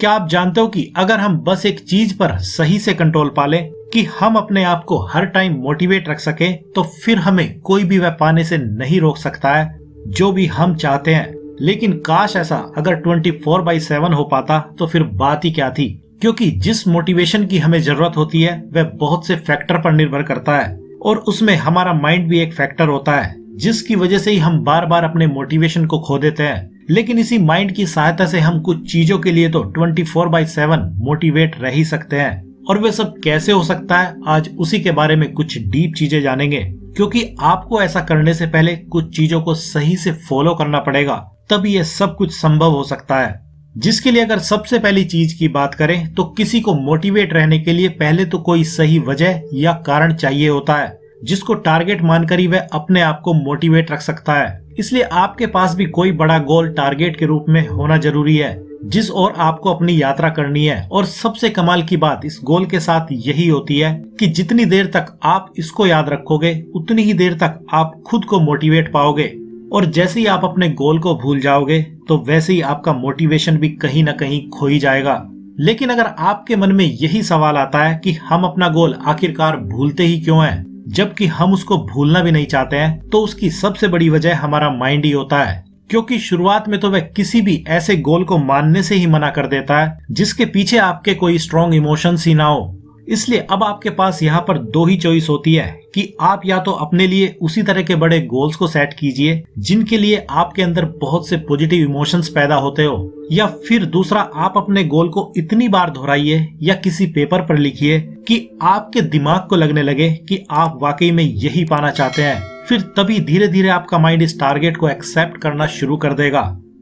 क्या आप जानते हो कि अगर हम बस एक चीज पर सही से कंट्रोल पा लें कि हम अपने आप को हर टाइम मोटिवेट रख सके, तो फिर हमें कोई भी वह पाने से नहीं रोक सकता है जो भी हम चाहते हैं। लेकिन काश ऐसा अगर 24/7 हो पाता तो फिर बात ही क्या थी, क्योंकि जिस मोटिवेशन की हमें जरूरत होती है वह बहुत से फैक्टर पर निर्भर करता है और उसमें हमारा माइंड भी एक फैक्टर होता है, जिसकी वजह से ही हम बार बार अपने मोटिवेशन को खो देते हैं। लेकिन इसी माइंड की सहायता से हम कुछ चीजों के लिए तो 24/7 मोटिवेट रह ही सकते हैं। और वे सब कैसे हो सकता है, आज उसी के बारे में कुछ डीप चीजें जानेंगे, क्योंकि आपको ऐसा करने से पहले कुछ चीजों को सही से फॉलो करना पड़ेगा, तभी यह सब कुछ संभव हो सकता है। जिसके लिए अगर सबसे पहली चीज की बात करें तो किसी को मोटिवेट रहने के लिए पहले तो कोई सही वजह या कारण चाहिए होता है, जिसको टारगेट मानकर ही वह अपने आप को मोटिवेट रख सकता है। इसलिए आपके पास भी कोई बड़ा गोल टारगेट के रूप में होना जरूरी है, जिस ओर आपको अपनी यात्रा करनी है। और सबसे कमाल की बात इस गोल के साथ यही होती है कि जितनी देर तक आप इसको याद रखोगे उतनी ही देर तक आप खुद को मोटिवेट पाओगे, और जैसे ही आप अपने गोल को भूल जाओगे तो वैसे ही आपका मोटिवेशन भी कहीं ना कहीं खो ही जाएगा। लेकिन अगर आपके मन में यही सवाल आता है कि हम अपना गोल आखिरकार भूलते ही क्यों हैं, जबकि हम उसको भूलना भी नहीं चाहते हैं, तो उसकी सबसे बड़ी वजह हमारा माइंड ही होता है। क्योंकि शुरुआत में तो वह किसी भी ऐसे गोल को मानने से ही मना कर देता है जिसके पीछे आपके कोई स्ट्रॉन्ग इमोशंस ही ना हो। इसलिए अब आपके पास यहाँ पर दो ही चॉइस होती है कि आप या तो अपने लिए उसी तरह के बड़े गोल्स को सेट कीजिए जिनके लिए आपके अंदर बहुत से पॉजिटिव इमोशंस पैदा होते हो, या फिर दूसरा आप अपने गोल को इतनी बार दोहराइए या किसी पेपर पर लिखिए कि आपके दिमाग को लगने लगे कि आप वाकई में यही पाना चाहते हैं। फिर तभी धीरे धीरे आपका माइंड इस टारगेट को एक्सेप्ट करना शुरू कर देगा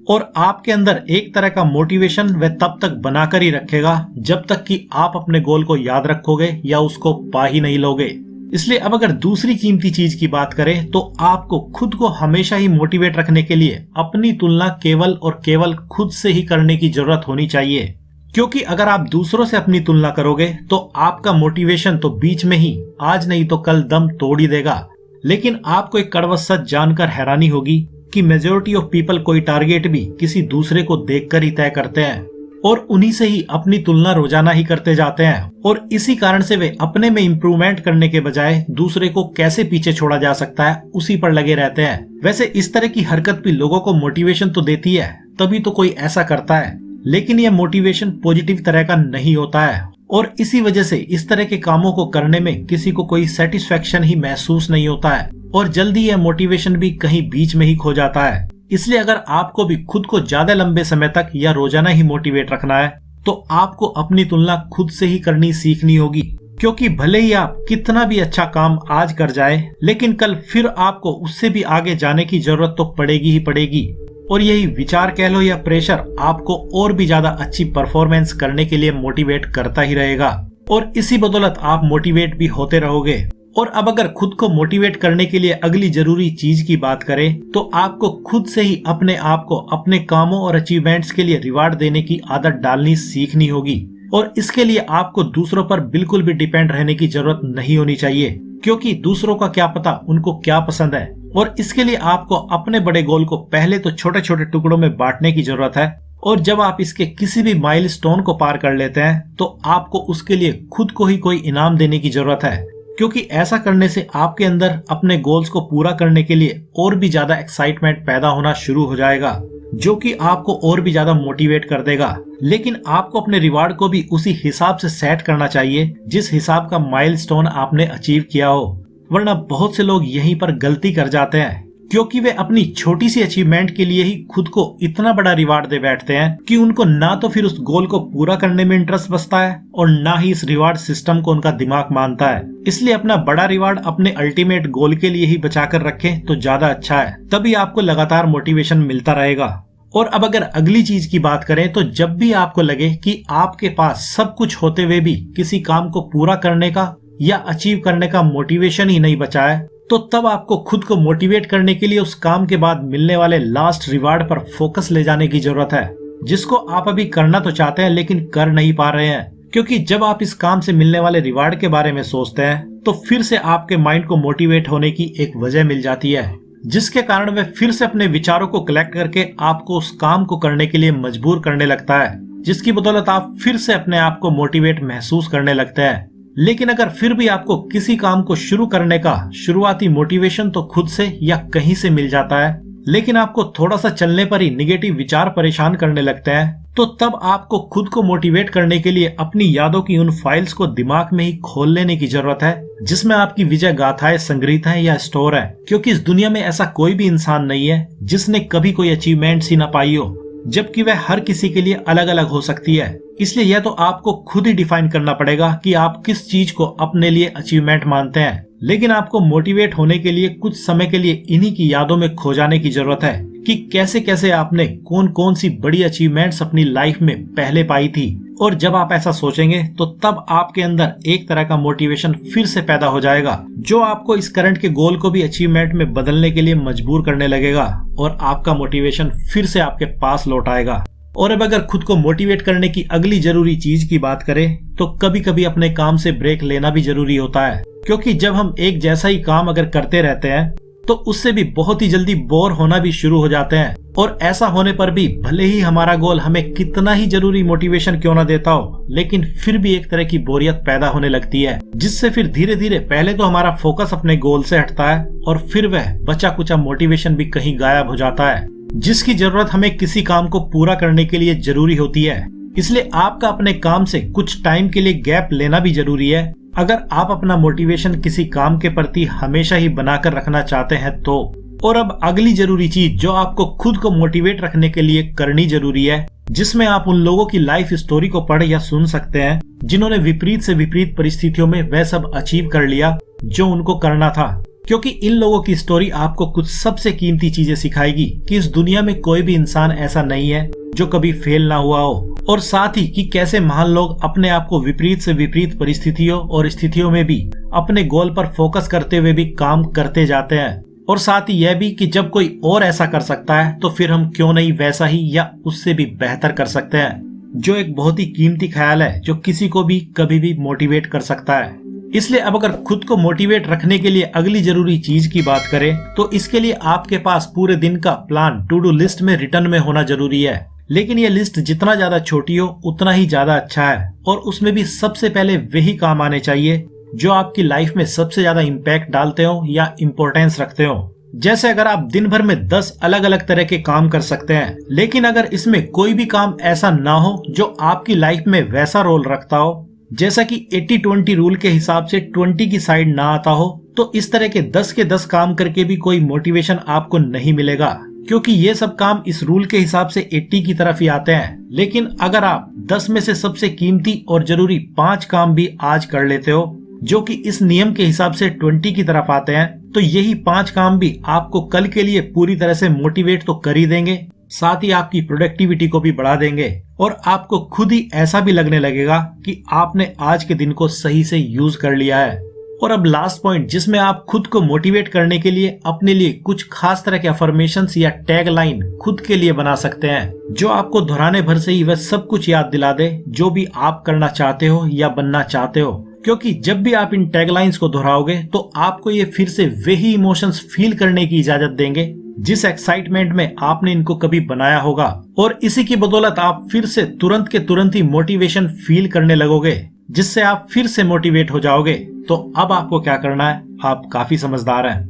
और आपके अंदर एक तरह का मोटिवेशन वह तब तक बनाकर ही रखेगा जब तक कि आप अपने गोल को याद रखोगे या उसको पा ही नहीं लोगे। इसलिए अब अगर दूसरी कीमती चीज की बात करें तो आपको खुद को हमेशा ही मोटिवेट रखने के लिए अपनी तुलना केवल और केवल खुद से ही करने की जरूरत होनी चाहिए। क्योंकि अगर आप दूसरों से अपनी तुलना करोगे तो आपका मोटिवेशन तो बीच में ही आज नहीं तो कल दम तोड़ ही देगा। लेकिन आपको एक कड़वा सच जानकर हैरानी होगी कि मेजॉरिटी ऑफ पीपल कोई टारगेट भी किसी दूसरे को देखकर ही तय करते हैं और उन्हीं से ही अपनी तुलना रोजाना ही करते जाते हैं, और इसी कारण से वे अपने में इम्प्रूवमेंट करने के बजाय दूसरे को कैसे पीछे छोड़ा जा सकता है उसी पर लगे रहते हैं। वैसे इस तरह की हरकत भी लोगों को मोटिवेशन तो देती है, तभी तो कोई ऐसा करता है, लेकिन यह मोटिवेशन पॉजिटिव तरह का नहीं होता है और इसी वजह से इस तरह के कामों को करने में किसी को कोई सेटिस्फेक्शन ही महसूस नहीं होता है और जल्दी यह मोटिवेशन भी कहीं बीच में ही खो जाता है। इसलिए अगर आपको भी खुद को ज्यादा लंबे समय तक या रोजाना ही मोटिवेट रखना है तो आपको अपनी तुलना खुद से ही करनी सीखनी होगी, क्योंकि भले ही आप कितना भी अच्छा काम आज कर जाए लेकिन कल फिर आपको उससे भी आगे जाने की जरूरत तो पड़ेगी ही पड़ेगी। और यही विचार कह लो या प्रेशर आपको और भी ज्यादा अच्छी परफॉर्मेंस करने के लिए मोटिवेट करता ही रहेगा और इसी बदौलत आप मोटिवेट भी होते रहोगे। और अब अगर खुद को मोटिवेट करने के लिए अगली जरूरी चीज की बात करें तो आपको खुद से ही अपने आप को अपने कामों और अचीवमेंट्स के लिए रिवार्ड देने की आदत डालनी सीखनी होगी। और इसके लिए आपको दूसरों पर बिल्कुल भी डिपेंड रहने की जरूरत नहीं होनी चाहिए, क्योंकि दूसरों का क्या पता उनको क्या पसंद है। और इसके लिए आपको अपने बड़े गोल को पहले तो छोटे छोटे टुकड़ों में बांटने की जरूरत है, और जब आप इसके किसी भी माइलस्टोन को पार कर लेते हैं तो आपको उसके लिए खुद को ही कोई इनाम देने की जरूरत है, क्योंकि ऐसा करने से आपके अंदर अपने गोल्स को पूरा करने के लिए और भी ज्यादा एक्साइटमेंट पैदा होना शुरू हो जाएगा, जो कि आपको और भी ज्यादा मोटिवेट कर देगा। लेकिन आपको अपने रिवार्ड को भी उसी हिसाब से सेट करना चाहिए जिस हिसाब का माइलस्टोन आपने अचीव किया हो, वरना बहुत से लोग यहीं पर गलती कर जाते हैं, क्योंकि वे अपनी छोटी सी अचीवमेंट के लिए ही खुद को इतना बड़ा रिवार्ड दे बैठते हैं कि उनको ना तो फिर उस गोल को पूरा करने में इंटरेस्ट बचता है और ना ही इस रिवार्ड सिस्टम को उनका दिमाग मानता है। इसलिए अपना बड़ा रिवार्ड अपने अल्टीमेट गोल के लिए ही बचा कर रखें तो ज्यादा अच्छा है, तभी आपको लगातार मोटिवेशन मिलता रहेगा। और अब अगर अगली चीज की बात करें तो जब भी आपको लगे कि आपके पास सब कुछ होते हुए भी किसी काम को पूरा करने का या अचीव करने का मोटिवेशन ही नहीं बचा है, तो तब आपको खुद को मोटिवेट करने के लिए उस काम के बाद मिलने वाले लास्ट रिवार्ड पर फोकस ले जाने की जरूरत है, जिसको आप अभी करना तो चाहते हैं लेकिन कर नहीं पा रहे हैं। क्योंकि जब आप इस काम से मिलने वाले रिवार्ड के बारे में सोचते हैं तो फिर से आपके माइंड को मोटिवेट होने की एक वजह मिल जाती है, जिसके कारण वह फिर से अपने विचारों को कलेक्ट करके आपको उस काम को करने के लिए मजबूर करने लगता है, जिसकी बदौलत आप फिर से अपने आप को मोटिवेट महसूस करने लगते हैं। लेकिन अगर फिर भी आपको किसी काम को शुरू करने का शुरुआती मोटिवेशन तो खुद से या कहीं से मिल जाता है, लेकिन आपको थोड़ा सा चलने पर ही निगेटिव विचार परेशान करने लगते हैं, तो तब आपको खुद को मोटिवेट करने के लिए अपनी यादों की उन फाइल्स को दिमाग में ही खोल लेने की जरूरत है जिसमें आपकी विजय गाथाएं संग्रहित हैं या स्टोर है। क्योंकि इस दुनिया में ऐसा कोई भी इंसान नहीं है जिसने कभी कोई अचीवमेंट्स ही ना पाई हो, जबकि वह हर किसी के लिए अलग अलग हो सकती है। इसलिए यह तो आपको खुद ही डिफाइन करना पड़ेगा कि आप किस चीज को अपने लिए अचीवमेंट मानते हैं। लेकिन आपको मोटिवेट होने के लिए कुछ समय के लिए इन्हीं की यादों में खो जाने की जरूरत है कि कैसे कैसे आपने कौन कौन सी बड़ी अचीवमेंट्स अपनी लाइफ में पहले पाई थी। और जब आप ऐसा सोचेंगे तो तब आपके अंदर एक तरह का मोटिवेशन फिर से पैदा हो जाएगा जो आपको इस करंट के गोल को भी अचीवमेंट में बदलने के लिए मजबूर करने लगेगा और आपका मोटिवेशन फिर से आपके पास लौट आएगा। और अब अगर खुद को मोटिवेट करने की अगली जरूरी चीज की बात करें तो कभी कभी अपने काम से ब्रेक लेना भी जरूरी होता है। क्योंकि जब हम एक जैसा ही काम अगर करते रहते हैं तो उससे भी बहुत ही जल्दी बोर होना भी शुरू हो जाते हैं। और ऐसा होने पर भी भले ही हमारा गोल हमें कितना ही जरूरी मोटिवेशन क्यों ना देता हो, लेकिन फिर भी एक तरह की बोरियत पैदा होने लगती है, जिससे फिर धीरे धीरे पहले तो हमारा फोकस अपने गोल से हटता है और फिर वह बचा कुचा मोटिवेशन भी कहीं गायब हो जाता है जिसकी जरूरत हमें किसी काम को पूरा करने के लिए जरूरी होती है। इसलिए आपका अपने काम से कुछ टाइम के लिए गैप लेना भी जरूरी है अगर आप अपना मोटिवेशन किसी काम के प्रति हमेशा ही बनाकर रखना चाहते हैं तो। और अब अगली जरूरी चीज जो आपको खुद को मोटिवेट रखने के लिए करनी जरूरी है, जिसमें आप उन लोगों की लाइफ स्टोरी को पढ़ या सुन सकते हैं जिन्होंने विपरीत से विपरीत परिस्थितियों में वह सब अचीव कर लिया जो उनको करना था। क्योंकि इन लोगों की स्टोरी आपको कुछ सबसे कीमती चीजें सिखाएगी कि इस दुनिया में कोई भी इंसान ऐसा नहीं है जो कभी फेल ना हुआ हो, और साथ ही कि कैसे महान लोग अपने आप को विपरीत से विपरीत परिस्थितियों और स्थितियों में भी अपने गोल पर फोकस करते हुए भी काम करते जाते हैं। और साथ ही यह भी कि जब कोई और ऐसा कर सकता है तो फिर हम क्यों नहीं वैसा ही या उससे भी बेहतर कर सकते हैं, जो एक बहुत ही कीमती ख्याल है जो किसी को भी कभी भी मोटिवेट कर सकता है। इसलिए अब अगर खुद को मोटिवेट रखने के लिए अगली जरूरी चीज की बात करें तो इसके लिए आपके पास पूरे दिन का प्लान टू डू लिस्ट में रिटर्न में होना जरूरी है। लेकिन ये लिस्ट जितना ज्यादा छोटी हो उतना ही ज्यादा अच्छा है, और उसमें भी सबसे पहले वही काम आने चाहिए जो आपकी लाइफ में सबसे ज्यादा इम्पैक्ट डालते हो या इम्पोर्टेंस रखते हो। जैसे अगर आप दिन भर में 10 अलग अलग तरह के काम कर सकते हैं, लेकिन अगर इसमें कोई भी काम ऐसा ना हो जो आपकी लाइफ में वैसा रोल रखता हो, जैसा कि 80-20 रूल के हिसाब से 20 की साइड ना आता हो, तो इस तरह के 10 काम करके भी कोई मोटिवेशन आपको नहीं मिलेगा, क्योंकि ये सब काम इस रूल के हिसाब से 80 की तरफ ही आते हैं। लेकिन अगर आप 10 में से सबसे कीमती और जरूरी 5 काम भी आज कर लेते हो जो कि इस नियम के हिसाब से 20 की तरफ आते हैं, तो यही 5 काम भी आपको कल के लिए पूरी तरह से मोटिवेट तो कर ही देंगे, साथ ही आपकी प्रोडक्टिविटी को भी बढ़ा देंगे और आपको खुद ही ऐसा भी लगने लगेगा कि आपने आज के दिन को सही से यूज कर लिया है। और अब लास्ट पॉइंट जिसमें आप खुद को मोटिवेट करने के लिए अपने लिए कुछ खास तरह के अफर्मेशंस या टैग लाइन खुद के लिए बना सकते हैं जो आपको दोहराने भर से ही वह सब कुछ याद दिला दे जो भी आप करना चाहते हो या बनना चाहते हो। क्योंकि जब भी आप इन टैगलाइंस को दोहराओगे तो आपको ये फिर से वही इमोशंस फील करने की इजाजत देंगे जिस एक्साइटमेंट में आपने इनको कभी बनाया होगा, और इसी की बदौलत आप फिर से तुरंत के तुरंत ही मोटिवेशन फील करने लगोगे, जिससे आप फिर से मोटिवेट हो जाओगे। तो अब आपको क्या करना है, आप काफी समझदार हैं।